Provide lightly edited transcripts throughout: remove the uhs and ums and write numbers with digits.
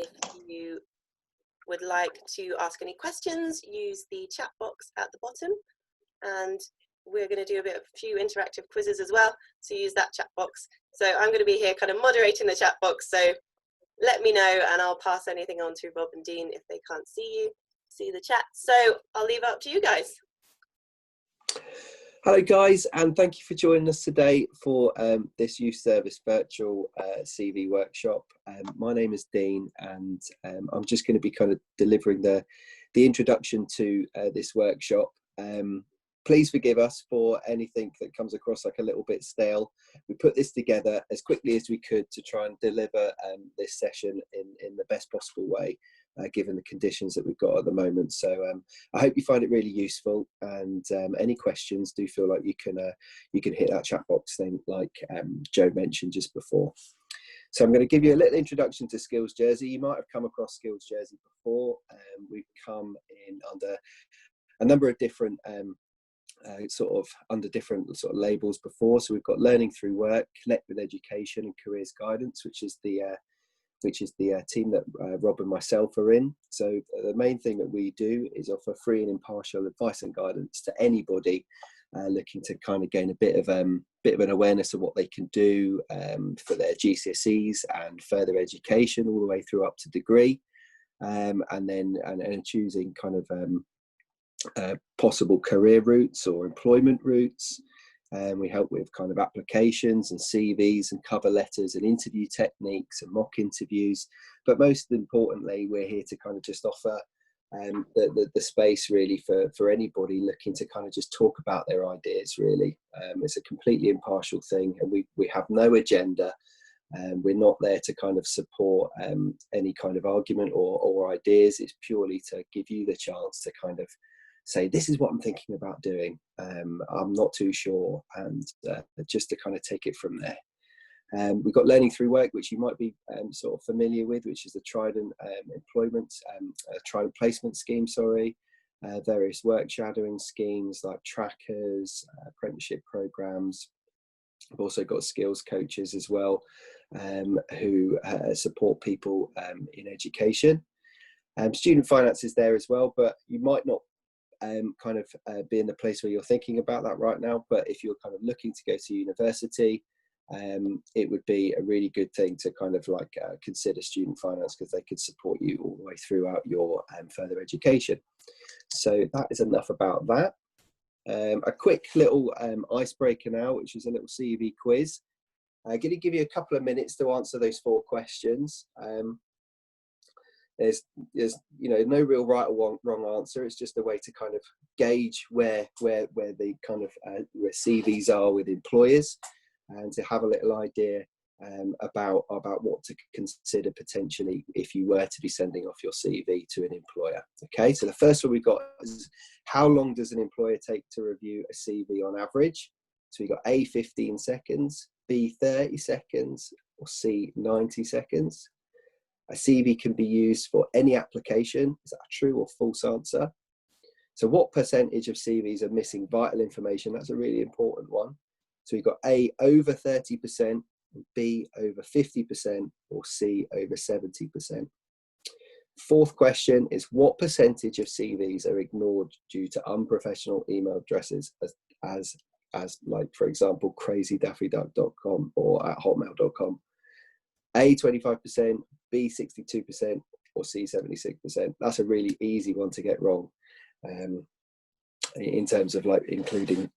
If you would like to ask any questions, use the chat box at the bottom, and we're going to do a few interactive quizzes as well, so use that chat box. So I'm going to be here kind of moderating the chat box, so let me know and I'll pass anything on to Rob and Dean if they can't see the chat. So I'll leave it up to you guys. Hello guys, and thank you for joining us today for this youth service virtual CV workshop. My name is Dean, and I'm just going to be kind of delivering the introduction to this workshop. Please forgive us for anything that comes across like a little bit stale. We put this together as quickly as we could to try and deliver this session in the best possible way, given the conditions that we've got at the moment. So I hope you find it really useful, and any questions, do feel like you can hit that chat box thing like Joe mentioned just before. So I'm going to give you a little introduction to Skills Jersey. You might have come across Skills Jersey before. We've come in under a number of different under different sort of labels before. So we've got Learning Through Work, Connect with Education, and Careers Guidance, which is the team that Rob and myself are in. So the main thing that we do is offer free and impartial advice and guidance to anybody looking to kind of gain a bit of an awareness of what they can do for their GCSEs and further education, all the way through up to degree, and choosing kind of possible career routes or employment routes. We help with kind of applications and CVs and cover letters and interview techniques and mock interviews. But most importantly, we're here to kind of just offer the space really for anybody looking to kind of just talk about their ideas, really. It's a completely impartial thing, and we have no agenda. We're not there to kind of support any kind of argument or ideas. It's purely to give you the chance to kind of say, this is what I'm thinking about doing. I'm not too sure, and just to kind of take it from there. We've got Learning Through Work, which you might be sort of familiar with, which is the Trident Trident placement scheme, various work shadowing schemes like trackers, apprenticeship programs. We've also got skills coaches as well, who support people in education. Student finance is there as well, but you might not be in the place where you're thinking about that right now. But if you're kind of looking to go to university, it would be a really good thing to kind of like consider student finance, because they could support you all the way throughout your further education. So that is enough about that. A quick little icebreaker now, which is a little CV quiz. I'm going to give you a couple of minutes to answer those 4 questions. There's no real right or wrong answer. It's just a way to kind of gauge where the kind of where CVs are with employers, and to have a little idea about what to consider potentially if you were to be sending off your CV to an employer. Okay, so the first one we've got is, how long does an employer take to review a CV on average? So we've got A, 15 seconds, B, 30 seconds, or C, 90 seconds. A CV can be used for any application. Is that a true or false answer? So what percentage of CVs are missing vital information? That's a really important one. So we've got A, over 30%, B, over 50%, or C, over 70%. Fourth question is, what percentage of CVs are ignored due to unprofessional email addresses as like, for example, crazydaffyduck.com or at hotmail.com? A, 25%, B, 62%, or C, 76%. That's a really easy one to get wrong, in terms of like including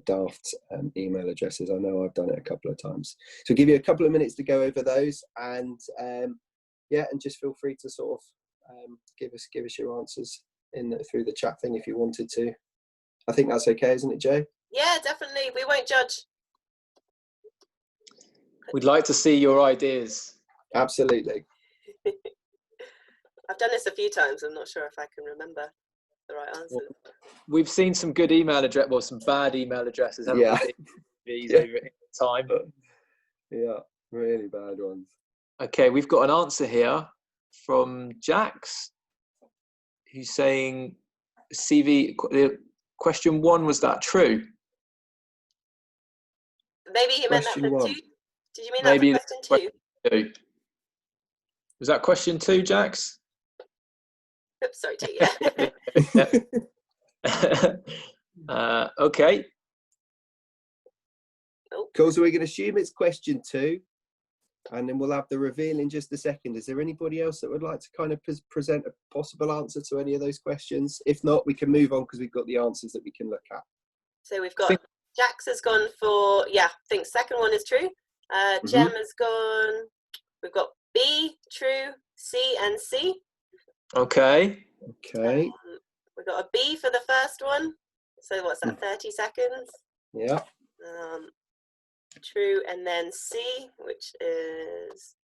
daft email addresses. I know I've done it a couple of times. So I'll give you a couple of minutes to go over those, and and just feel free to sort of give us your answers through the chat thing if you wanted to. I think that's okay, isn't it, Joe? Yeah, definitely. We won't judge. We'd like to see your ideas. Absolutely. I've done this a few times. I'm not sure if I can remember the right answer. Well, we've seen some good email address, well, some bad email addresses, haven't we? Yeah. Over time. Yeah, really bad ones. Okay, we've got an answer here from Jax, who's saying CV. Question 1, was that true? Maybe he meant that for 2. Did you mean Maybe that for question 2? Was that question 2, Jax? Oops, sorry, 2, yeah. Okay. Cool, so we're going to assume it's question 2, and then we'll have the reveal in just a second. Is there anybody else that would like to kind of present a possible answer to any of those questions? If not, we can move on because we've got the answers that we can look at. So we've got Jax has gone for, yeah, I think second one is true. Jem has gone, we've got B, true, C and C. Okay. Okay. We've got a B for the first one. So what's that, 30 seconds? Yeah. True, and then C, which is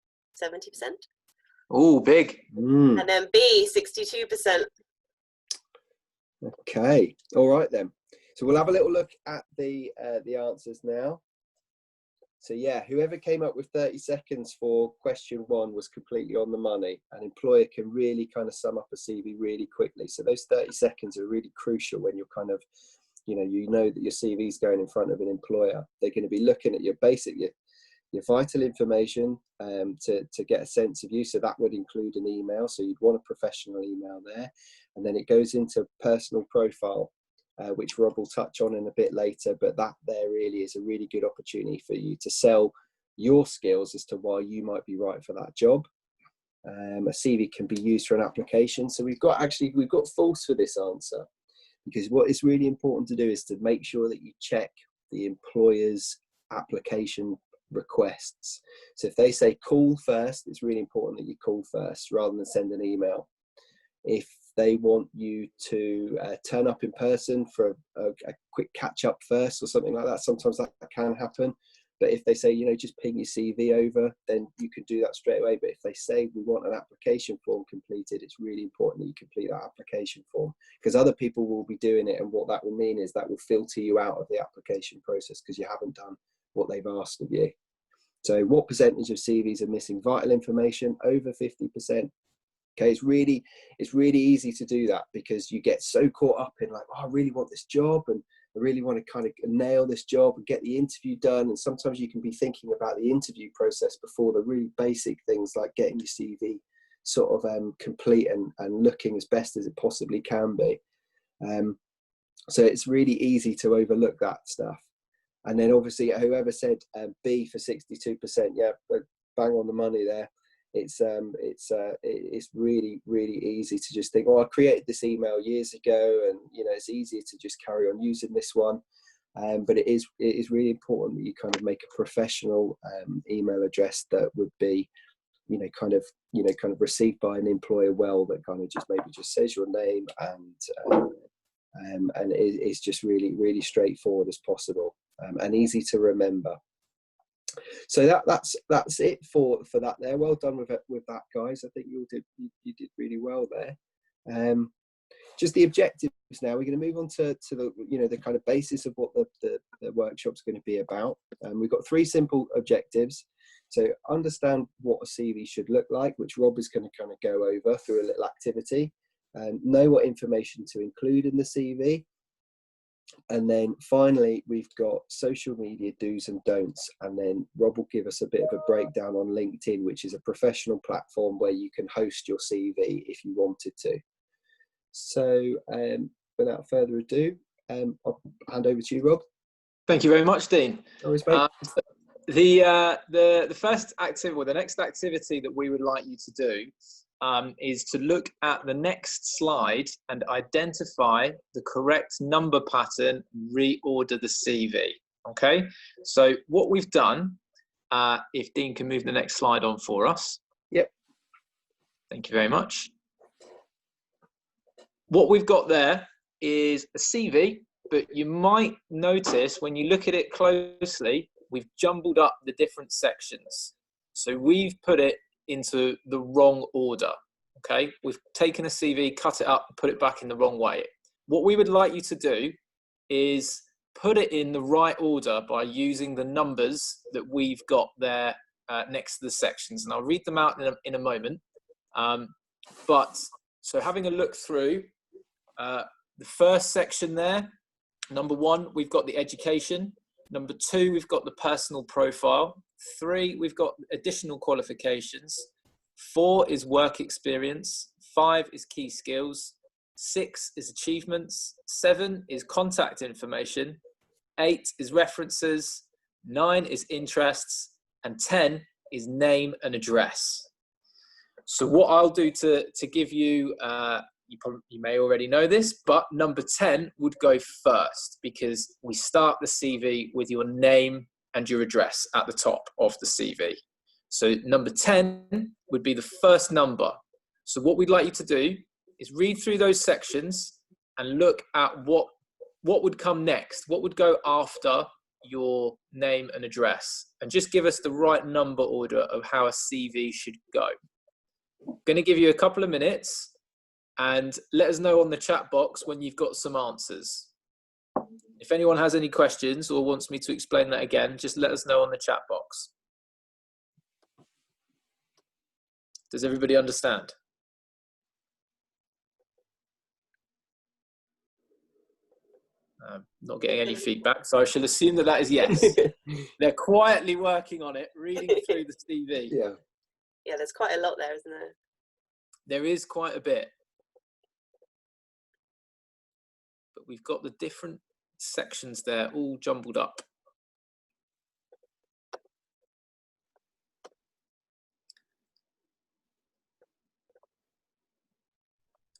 70%. Oh, big. And then B, 62%. Okay. All right then. So we'll have a little look at the answers now. So yeah, whoever came up with 30 seconds for question 1 was completely on the money. An employer can really kind of sum up a CV really quickly. So those 30 seconds are really crucial when you're kind of, you know that your CV is going in front of an employer. They're going to be looking at your vital information to get a sense of you. So that would include an email. So you'd want a professional email there. And then it goes into personal profile, which Rob will touch on in a bit later. But that there really is a really good opportunity for you to sell your skills as to why you might be right for that job. A CV can be used for an application. So we've got false for this answer, because what is really important to do is to make sure that you check the employer's application requests. So if they say call first, it's really important that you call first rather than send an email. If they want you to turn up in person for a quick catch up first or something like that, sometimes that can happen. But if they say, just ping your CV over, then you can do that straight away. But if they say we want an application form completed, it's really important that you complete that application form, because other people will be doing it. And what that will mean is that will filter you out of the application process because you haven't done what they've asked of you. So what percentage of CVs are missing vital information? Over 50%. Okay, it's really easy to do that because you get so caught up in like, oh, I really want this job and I really want to kind of nail this job and get the interview done. And sometimes you can be thinking about the interview process before the really basic things like getting your CV sort of complete and looking as best as it possibly can be. So it's really easy to overlook that stuff. And then obviously whoever said B for 62%, yeah, bang on the money there. It's really easy to just think, oh, I created this email years ago, and it's easier to just carry on using this one. But it is really important that you kind of make a professional email address that would be, kind of received by an employer well, that kind of just says your name and it's just really straightforward as possible and easy to remember. So that's it for that there. Well done with that, guys. I think you did really well there. Just the objectives now. We're going to move on to the the kind of basis of what the workshop's going to be about. We've got 3 simple objectives. So understand what a CV should look like, which Rob is going to kind of go over through a little activity. Know what information to include in the CV. And then finally, we've got social media do's and don'ts. And then Rob will give us a bit of a breakdown on LinkedIn, which is a professional platform where you can host your CV if you wanted to. So without further ado, I'll hand over to you, Rob. Thank you very much, Dean. Always, mate. The first activity, or the next activity that we would like you to do is to look at the next slide and identify the correct number pattern, reorder the CV. Okay, so what we've done, if Dean can move the next slide on for us. Yep. Thank you very much. What we've got there is a CV, but you might notice when you look at it closely, we've jumbled up the different sections. So we've put it into the wrong order. Okay, we've taken a CV, cut it up, and put it back in the wrong way. What we would like you to do is put it in the right order by using the numbers that we've got there next to the sections, and I'll read them out in a moment. So having a look through the first section there, number 1, we've got the education. Number 2, we've got the personal profile. 3, we've got additional qualifications. 4 is work experience, 5 is key skills, 6 is achievements, 7 is contact information, 8 is references, 9 is interests, and 10 is name and address. So what I'll do to give you, you may already know this, but number 10 would go first because we start the CV with your name and your address at the top of the CV. So number 10 would be the first number. So what we'd like you to do is read through those sections and look at what would come next, what would go after your name and address, and just give us the right number order of how a CV should go. I'm going to give you a couple of minutes and let us know on the chat box when you've got some answers. If anyone has any questions or wants me to explain that again, just let us know on the chat box. Does everybody understand? I'm not getting any feedback, so I shall assume that that is yes. They're quietly working on it, reading through the CV. Yeah. Yeah, there's quite a lot there, isn't there? There is quite a bit. But we've got the different sections there all jumbled up.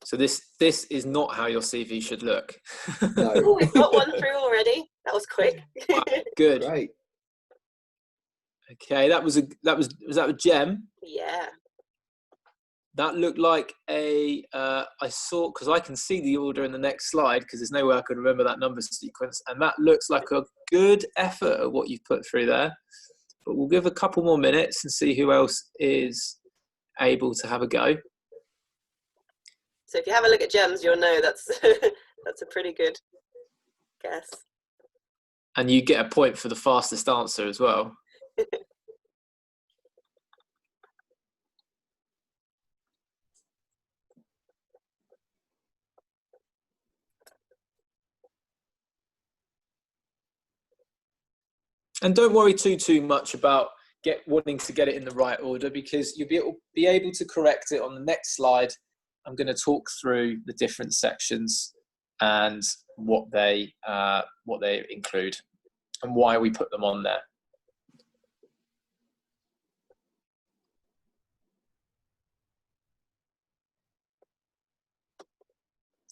So this is not how your CV should look. No. Oh, we've got one through already. That was quick. Good. Right. Okay, was that a gem? Yeah. That looked like a, I saw, because I can see the order in the next slide, because there's no way I could remember that number sequence, and that looks like a good effort at what you've put through there. But we'll give a couple more minutes and see who else is able to have a go. So if you have a look at gems, you'll know that's that's a pretty good guess. And you get a point for the fastest answer as well. And don't worry too much about wanting to get it in the right order, because you'll be able to correct it on the next slide. I'm going to talk through the different sections and what they include and why we put them on there.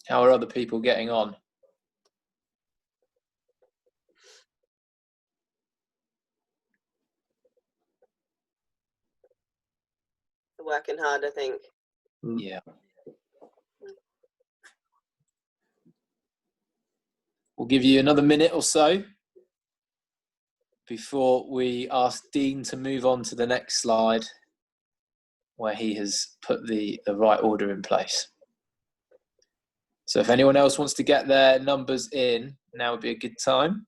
How are other people getting on? Working hard, I think. Yeah. We'll give you another minute or so before we ask Dean to move on to the next slide where he has put the right order in place. So if anyone else wants to get their numbers in, now would be a good time.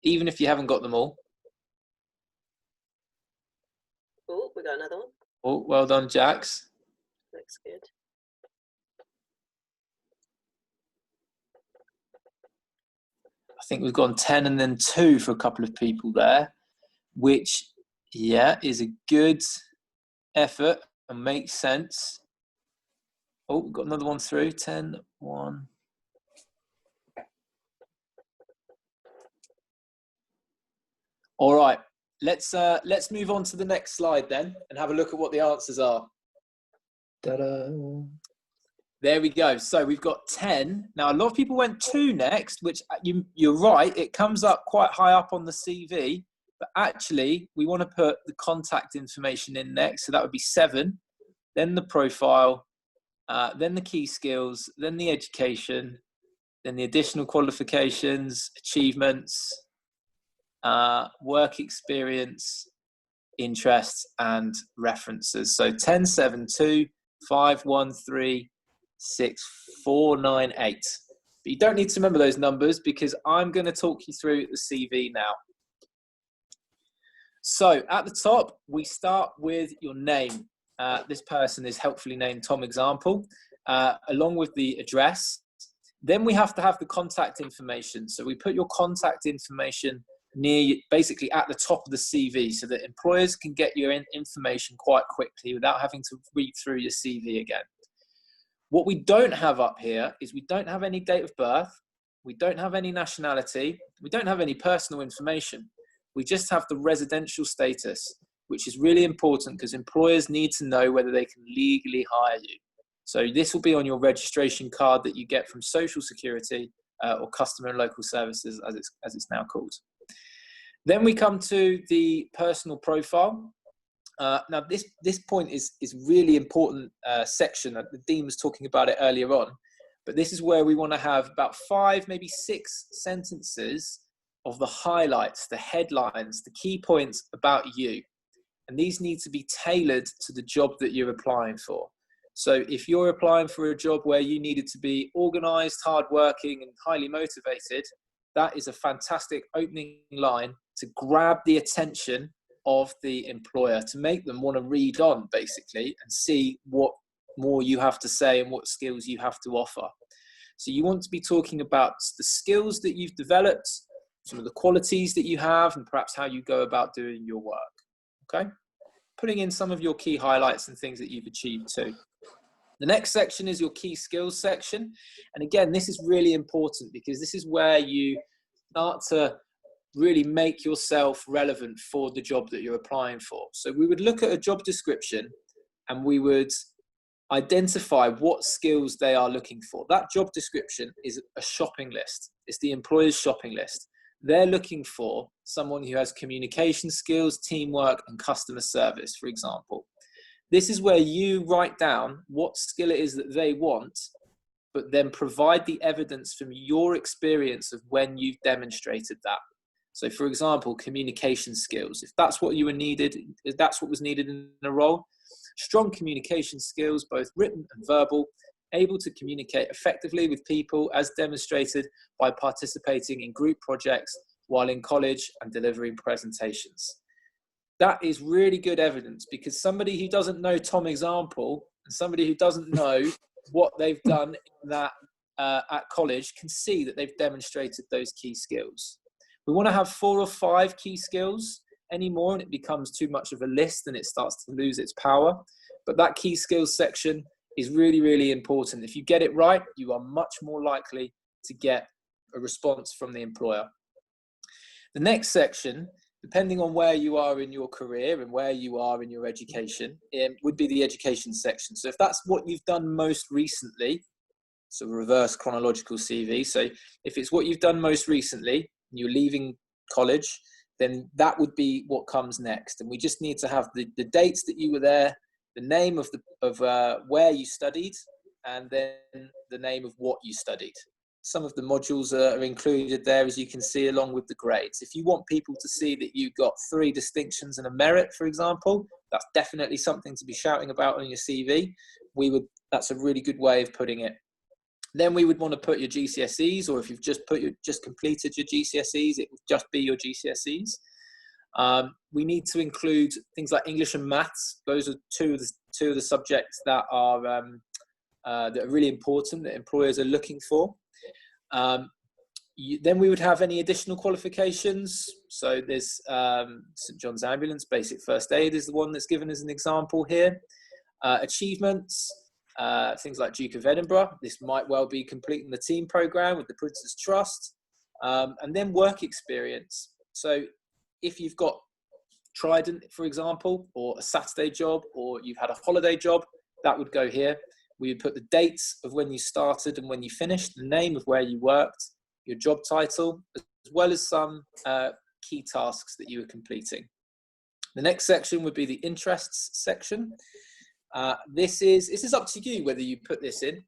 Even if you haven't got them all. Oh, we got another one. Oh, well done, Jax. Looks good. I think we've gone 10 and then 2 for a couple of people there, which, yeah, is a good effort and makes sense. Oh, we've got another one through. 10, 1. All right, let's move on to the next slide then and have a look at what the answers are. Ta-da. There we go. So we've got 10. Now, a lot of people went 2 next, which you're right. It comes up quite high up on the CV, but actually we want to put the contact information in next. So that would be 7, then the profile, then the key skills, then the education, then the additional qualifications, achievements, work experience, interests, and references. So 10, 7, 2, 5, 1, 3, 6, 4, 9, 8. But you don't need to remember those numbers because I'm going to talk you through the CV now. So at the top, we start with your name. This person is helpfully named Tom Example, along with the address. Then we have to have the contact information. So we put your contact information basically at the top of the CV, so that employers can get your information quite quickly without having to read through your CV again. What we don't have up here is we don't have any date of birth, we don't have any nationality, we don't have any personal information. We just have the residential status, which is really important because employers need to know whether they can legally hire you. So this will be on your registration card that you get from Social Security or Customer and Local Services, as it's now called. Then we come to the personal profile. Now this point is really important section. The Dean was talking about it earlier on, but this is where we want to have about 5, maybe 6 sentences of the highlights, the headlines, the key points about you. And these need to be tailored to the job that you're applying for. So if you're applying for a job where you needed to be organized, hardworking, and highly motivated, that is a fantastic opening line to grab the attention of the employer, to make them want to read on, basically, and see what more you have to say and what skills you have to offer. So you want to be talking about the skills that you've developed, some of the qualities that you have, and perhaps how you go about doing your work. Okay? Putting in some of your key highlights and things that you've achieved too. The next section is your key skills section. And again, this is really important because this is where you start to really make yourself relevant for the job that you're applying for. So we would look at a job description and we would identify what skills they are looking for. That job description is a shopping list. It's the employer's shopping list. They're looking for someone who has communication skills, teamwork, and customer service, for example. This is where you write down what skill it is that they want, but then provide the evidence from your experience of when you've demonstrated that. So for example, communication skills, if that's what you were needed, if that's what was needed in a role, strong communication skills, both written and verbal, able to communicate effectively with people as demonstrated by participating in group projects while in college and delivering presentations. That is really good evidence because somebody who doesn't know Tom example and somebody who doesn't know what they've done in that at college can see that they've demonstrated those key skills. We want to have 4 or 5 key skills anymore, and it becomes too much of a list and it starts to lose its power. But that key skills section is really, really important. If you get it right, you are much more likely to get a response from the employer. The next section, depending on where you are in your career and where you are in your education, would be the education section. So if that's what you've done most recently, so reverse chronological CV. So if it's what you've done most recently, you're leaving college, then that would be what comes next. And we just need to have the dates that you were there, the name of where you studied, and then the name of what you studied. Some of the modules are included there, as you can see, along with the grades. If you want people to see that you got 3 distinctions and a merit, for example, that's definitely something to be shouting about on your CV. That's a really good way of putting it. Then we would want to put your GCSEs, or if you've just completed your GCSEs, it would just be your GCSEs. We need to include things like English and maths. Those are two of the subjects that are really important, that employers are looking for. Then we would have any additional qualifications. So there's St John's Ambulance, basic first aid is the one that's given as an example here. Achievements, things like Duke of Edinburgh. This might well be completing the team program with the Prince's Trust. And then work experience. So if you've got Trident, for example, or a Saturday job, or you've had a holiday job, that would go here. We would put the dates of when you started and when you finished, the name of where you worked, your job title, as well as some key tasks that you were completing. The next section would be the interests section. This is up to you whether you put this in.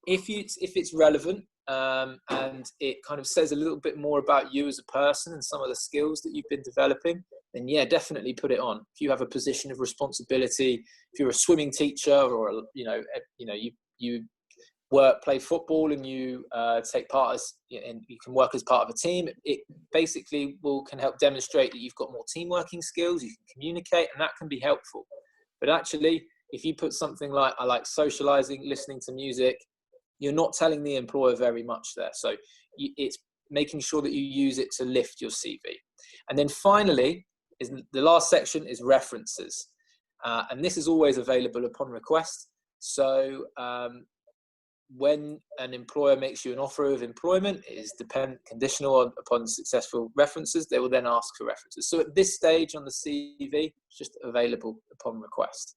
If it's relevant and it kind of says a little bit more about you as a person and some of the skills that you've been developing, then yeah, definitely put it on. If you have a position of responsibility, if you're a swimming teacher, or you play football and you take part and you can work as part of a team, it basically can help demonstrate that you've got more teamworking skills, you can communicate, and that can be helpful. But actually, if you put something like, I like socializing, listening to music, you're not telling the employer very much there. So it's making sure that you use it to lift your CV. And then finally, is the last section is references. And this is always available upon request. So when an employer makes you an offer of employment, it is conditional upon successful references. They will then ask for references. So at this stage on the CV, it's just available upon request.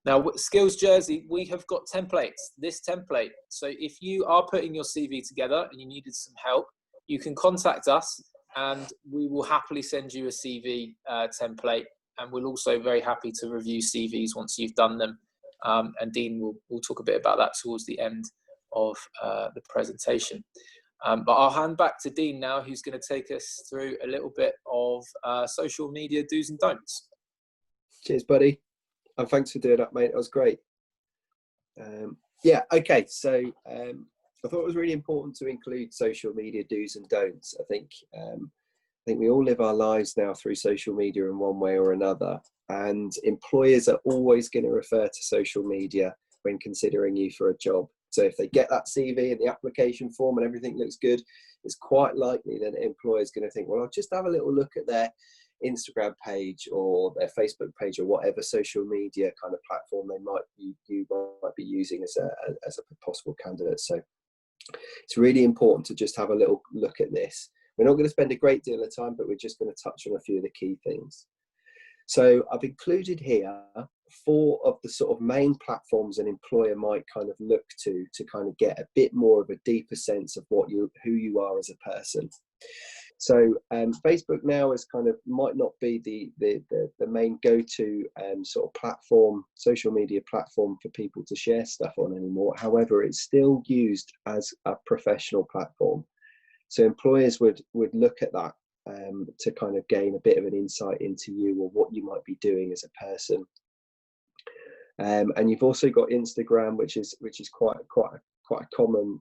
Now, Skills Jersey, we have got templates, this template. So if you are putting your CV together and you needed some help, you can contact us and we will happily send you a CV template. And we're also very happy to review CVs once you've done them. And Dean will talk a bit about that towards the end of the presentation. But I'll hand back to Dean now, who's going to take us through a little bit of social media do's and don'ts. Cheers, buddy. And thanks for doing that, mate. That was great. Yeah, okay. So I thought it was really important to include social media do's and don'ts. I think we all live our lives now through social media in one way or another. And employers are always going to refer to social media when considering you for a job. So if they get that CV and the application form and everything looks good, it's quite likely that an employer is going to think, well, I'll just have a little look at their Instagram page or their Facebook page or whatever social media kind of platform you might be using as a possible candidate. So it's really important to just have a little look at this. We're not going to spend a great deal of time, but we're just going to touch on a few of the key things. So I've included here 4 of the sort of main platforms an employer might kind of look to kind of get a bit more of a deeper sense of who you are as a person. So Facebook now is kind of might not be the main go-to sort of platform, social media platform for people to share stuff on anymore. However, it's still used as a professional platform. So employers would look at that to kind of gain a bit of an insight into you or what you might be doing as a person. And you've also got Instagram, which is quite a common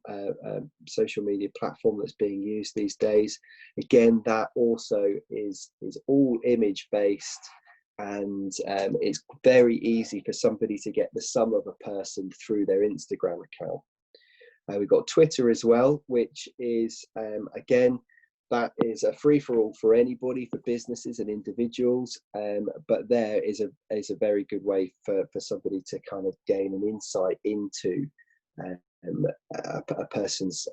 social media platform that's being used these days. Again, that also is all image based, and it's very easy for somebody to get the sum of a person through their Instagram account. We've got Twitter as well, which is again, that is a free-for-all for anybody, for businesses and individuals, but there is a very good way for somebody to kind of gain an insight into a person's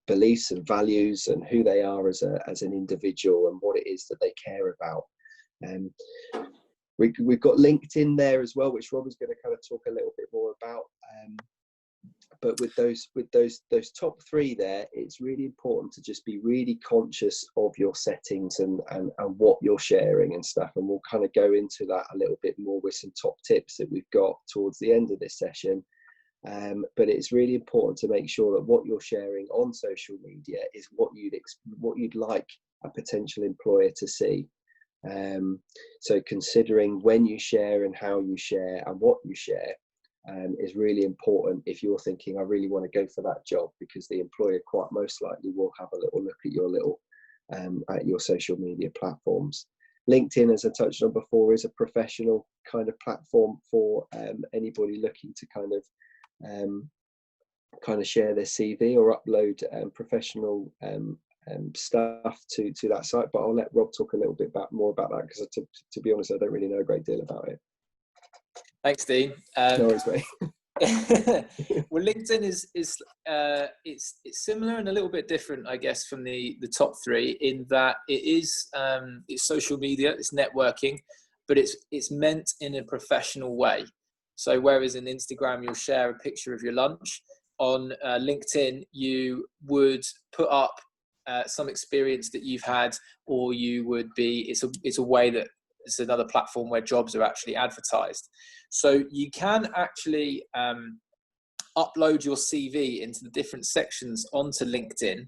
beliefs and values and who they are as an individual and what it is that they care about. We've got LinkedIn there as well, which Rob is going to kind of talk a little bit more about. But with those top 3 there, it's really important to just be really conscious of your settings and what you're sharing and stuff. And we'll kind of go into that a little bit more with some top tips that we've got towards the end of this session. But it's really important to make sure that what you're sharing on social media is what you'd like a potential employer to see. So considering when you share and how you share and what you share is really important if you're thinking, I really want to go for that job, because the employer quite most likely will have a little look at your social media platforms. LinkedIn, as I touched on before, is a professional kind of platform for anybody looking to kind of share their CV or upload professional stuff to that site. But I'll let Rob talk a little bit more about that, because to be honest, I don't really know a great deal about it. Thanks, Dean. No worries, mate. Well, LinkedIn is it's similar and a little bit different, I guess, from the top 3, in that it's social media, it's networking, but it's meant in a professional way. So whereas in Instagram you'll share a picture of your lunch, on LinkedIn you would put up some experience that you've had, or you would be. It's a way that it's another platform where jobs are actually advertised. So you can actually upload your CV into the different sections onto LinkedIn,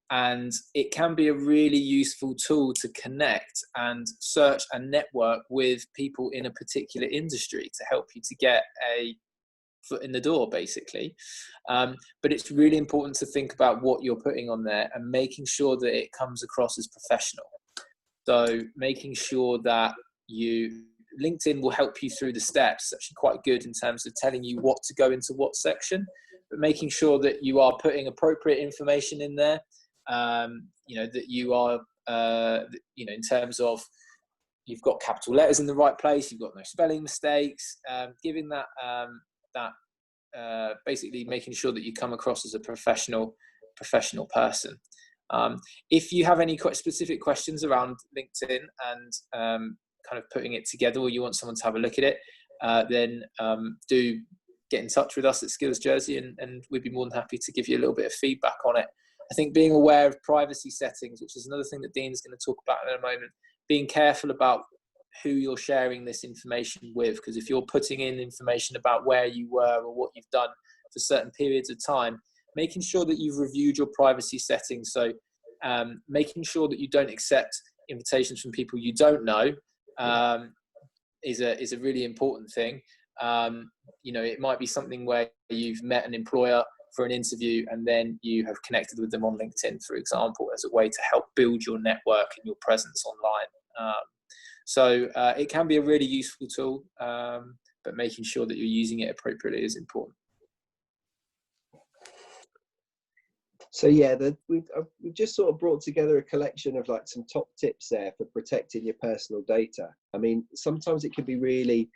and it can be a really useful tool to connect and search and network with people in a particular industry to help you to get a foot in the door, basically. But it's really important to think about what you're putting on there and making sure that it comes across as professional. So making sure that LinkedIn will help you through the steps. It's actually quite good in terms of telling you what to go into what section, but making sure that you are putting appropriate information in there, you know, that you are, you know, in terms of you've got capital letters in the right place, you've got no spelling mistakes, giving that, basically making sure that you come across as a professional person. If you have any specific questions around LinkedIn and kind of putting it together, or you want someone to have a look at it, then do get in touch with us at Skills Jersey, and we'd be more than happy to give you a little bit of feedback on it. I think being aware of privacy settings, which is another thing that Dean's going to talk about in a moment, being careful about who you're sharing this information with, because if you're putting in information about where you were or what you've done for certain periods of time, making sure that you've reviewed your privacy settings. So making sure that you don't accept invitations from people you don't know is a really important thing. You know, it might be something where you've met an employer for an interview and then you have connected with them on LinkedIn, for example, as a way to help build your network and your presence online. So it can be a really useful tool, but making sure that you're using it appropriately is important. So yeah, we've just sort of brought together a collection of like some top tips there for protecting your personal data. I mean, sometimes it can be really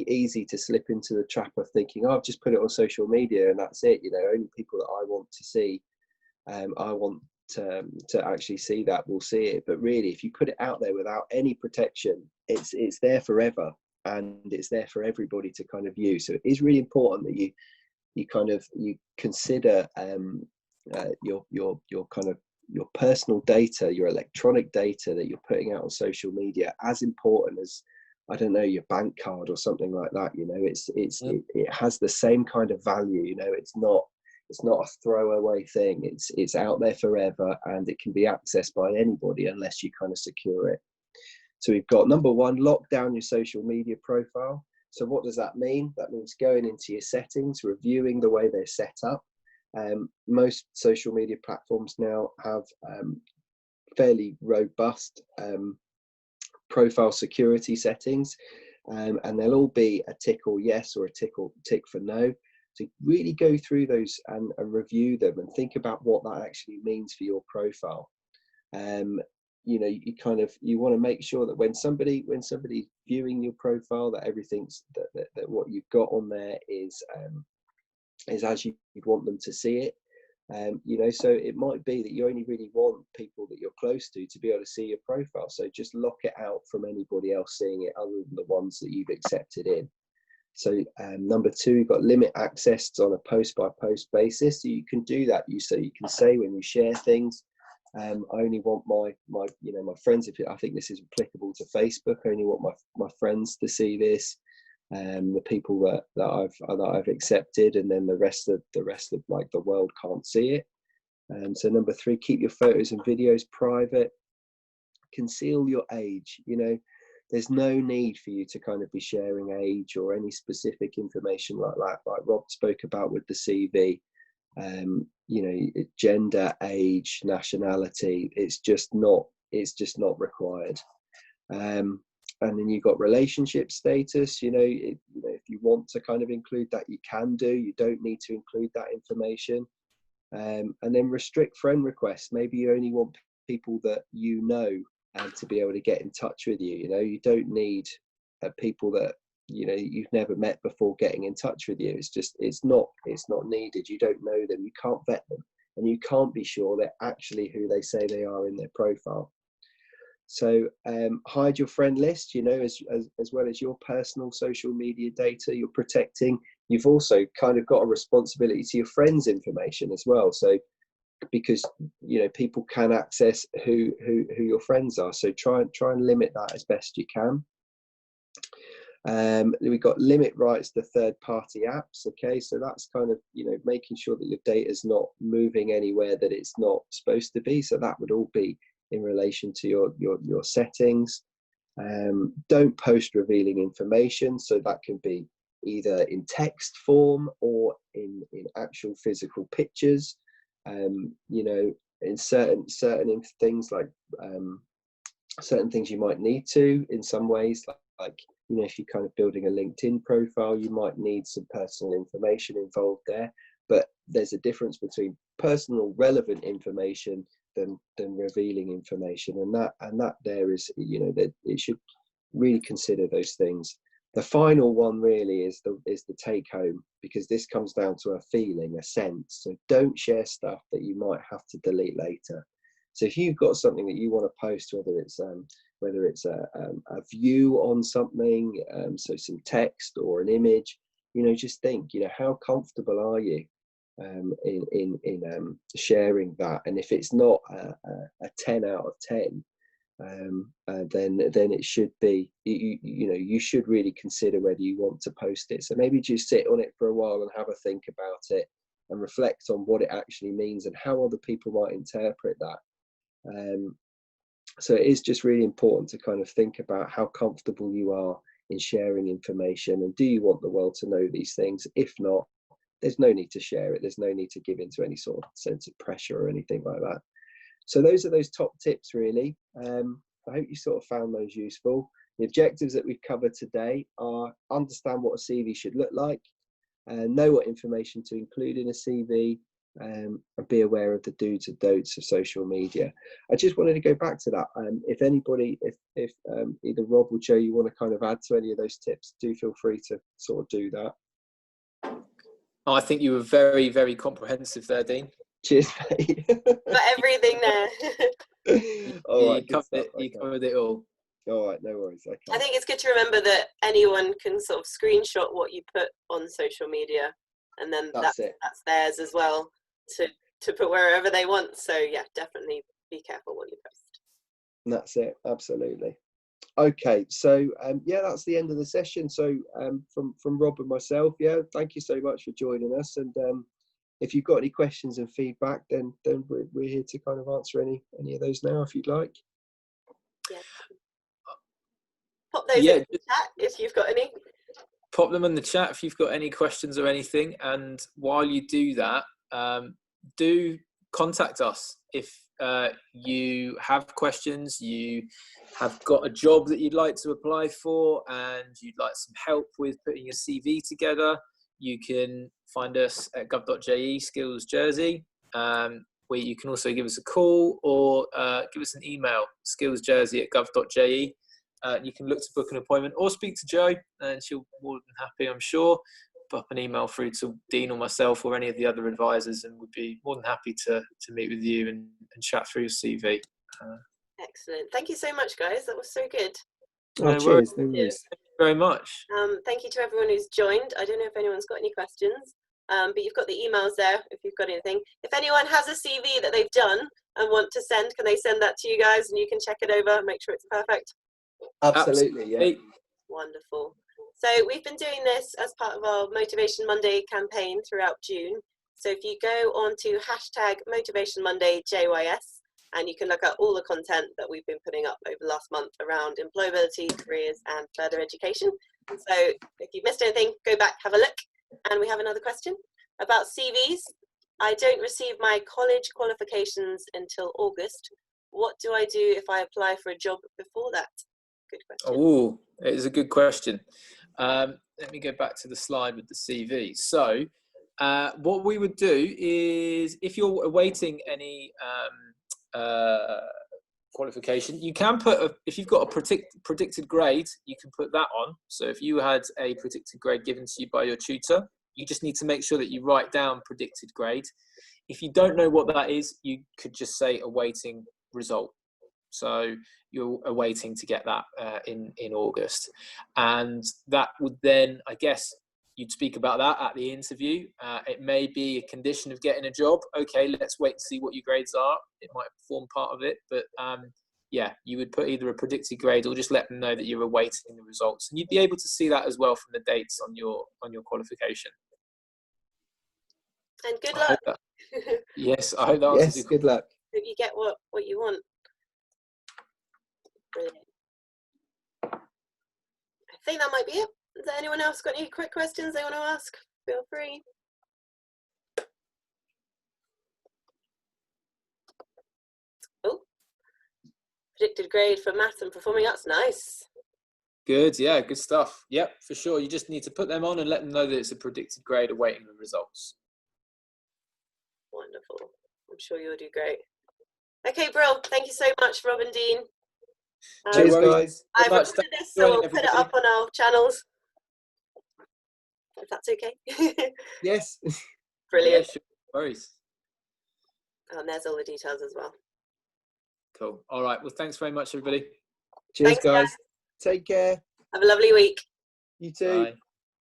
easy to slip into the trap of thinking, oh, I've just put it on social media and that's it. You know, only people that I want to see, I want to actually see that will see it. But really, if you put it out there without any protection, it's there forever, and it's there for everybody to kind of view. So it is really important that you consider your kind of your personal data, your electronic data that you're putting out on social media, as important as, I don't know, your bank card or something like that. You know, it has the same kind of value. You know, it's not a throwaway thing. It's out there forever, and it can be accessed by anybody unless you kind of secure it. So we've got number one, lock down your social media profile. So what does that mean? That means going into your settings, reviewing the way they're set up. Most social media platforms now have fairly robust profile security settings, and they'll all be a tick or yes or a tick for no. So really go through those and review them and think about what that actually means for your profile. You know, you want to make sure that when somebody's viewing your profile, that everything's that what you've got on there is as you'd want them to see it. You know, so it might be that you only really want people that you're close to be able to see your profile. So just lock it out from anybody else seeing it other than the ones that you've accepted in. So number two, you've got limit access on a post by post basis. So you can do that. You can say when you share things, I only want my friends. If I think this is applicable to Facebook, I only want my friends to see this. The people that I've accepted, and then the rest of like the world can't see it. So number three, keep your photos and videos private. Conceal your age. You know, there's no need for you to kind of be sharing age or any specific information like that, like Rob spoke about with the CV. You know, gender, age, nationality, it's just not required. And then you've got relationship status. You know, if you want to kind of include that, you can do. You don't need to include that information. And then restrict friend requests. Maybe you only want people that you know to be able to get in touch with you. You know, you don't need people that you've never met before getting in touch with you. It's not needed. You don't know them. You can't vet them, and you can't be sure they're actually who they say they are in their profile. So hide your friend list. You know, as well as your personal social media data you're protecting, you've also kind of got a responsibility to your friends' information as well. So because people can access who your friends are, so try and limit that as best you can. We've got limit rights to third-party apps. Okay, so that's kind of making sure that your data is not moving anywhere that it's not supposed to be. So that would all be in relation to your settings. Don't post revealing information, so that can be either in text form or in actual physical pictures. In certain things, like certain things you might need to in some ways, like if you're kind of building a LinkedIn profile, you might need some personal information involved there. But there's a difference between personal relevant information than revealing information. And that there is, you know, that it should really consider those things. The final one really is the take home, because this comes down to a feeling, a sense. So don't share stuff that you might have to delete later. So if you've got something that you want to post, whether it's a view on something, so some text or an image, you know, just think, you know, how comfortable are you in sharing that? And if it's not a 10 out of 10, then it should be, you know, you should really consider whether you want to post it. So maybe just sit on it for a while and have a think about it and reflect on what it actually means and how other people might interpret that. So it is just really important to kind of think about how comfortable you are in sharing information, and do you want the world to know these things? If not, there's no need to share it. There's no need to give into any sort of sense of pressure or anything like that. So those are those top tips, really. I hope you sort of found those useful. The objectives that we've covered today are: understand what a CV should look like, know what information to include in a CV, and be aware of the do's and don'ts of social media. I just wanted to go back to that. If anybody, if either Rob or Joe, you want to kind of add to any of those tips, do feel free to sort of do that. Oh, I think you were very, very comprehensive there, Dean. Cheers, mate. Got everything there. All right, you covered it all. All right, no worries. Okay. I think it's good to remember that anyone can sort of screenshot what you put on social media, and then that's theirs as well to put wherever they want. So yeah, definitely be careful what you post. That's it, absolutely. Okay, so yeah, that's the end of the session. So from Rob and myself, yeah, thank you so much for joining us. And if you've got any questions and feedback, then we're here to kind of answer any of those now, if you'd like. Yeah. Pop those in the chat if you've got any. Pop them in the chat if you've got any questions or anything. And while you do that, do contact us if you have questions, you have got a job that you'd like to apply for, and you'd like some help with putting your CV together. You can find us at gov.je Skills Jersey, where you can also give us a call or give us an email, skillsjersey@gov.je. You can look to book an appointment or speak to Jo, and she'll be more than happy, I'm sure. Pop an email through to Dean or myself or any of the other advisors, and we'd be more than happy to meet with you and chat through your CV. Excellent. Thank you so much, guys. That was so good. Cheers. No worries. Thank you very much. Thank you to everyone who's joined. I don't know if anyone's got any questions, but you've got the emails there if you've got anything. If anyone has a CV that they've done and want to send, can they send that to you guys and you can check it over, make sure it's perfect? Absolutely, yeah. Wonderful. So we've been doing this as part of our Motivation Monday campaign throughout June. So if you go on to #MotivationMondayJYS, and you can look at all the content that we've been putting up over the last month around employability, careers, and further education. So if you've missed anything, go back, have a look. And we have another question about CVs. I don't receive my college qualifications until August. What do I do if I apply for a job before that? Good question. Oh, it is a good question. Let me go back to the slide with the CV. So what we would do is, if you're awaiting any qualification, you can put, if you've got a predicted grade, you can put that on. So if you had a predicted grade given to you by your tutor, you just need to make sure that you write down predicted grade. If you don't know what that is, you could just say awaiting result. So you're awaiting to get that in August. And that would then, I guess, you'd speak about that at the interview. It may be a condition of getting a job. Okay, let's wait and see what your grades are. It might form part of it. But yeah, you would put either a predicted grade or just let them know that you're awaiting the results. And you'd be able to see that as well from the dates on your qualification. And good luck. Yes, I hope that answers your good luck. Hope you get what you want. Brilliant. I think that might be it. Has anyone else got any quick questions they want to ask? Feel free. Oh, predicted grade for maths and performing arts. Nice. Good, yeah, good stuff. Yep, for sure. You just need to put them on and let them know that it's a predicted grade awaiting the results. Wonderful. I'm sure you'll do great. Okay, Brill. Thank you so much, Rob and Dean. Cheers, worries. guys. I've much. recorded this, Join so we'll everybody. put it up on our channels. If that's okay. Yes. Brilliant. Yeah, sure. No worries. And there's all the details as well. Cool. All right. Well, thanks very much, everybody. Cheers, Thanks, guys. Take care. Have a lovely week. You too. Bye.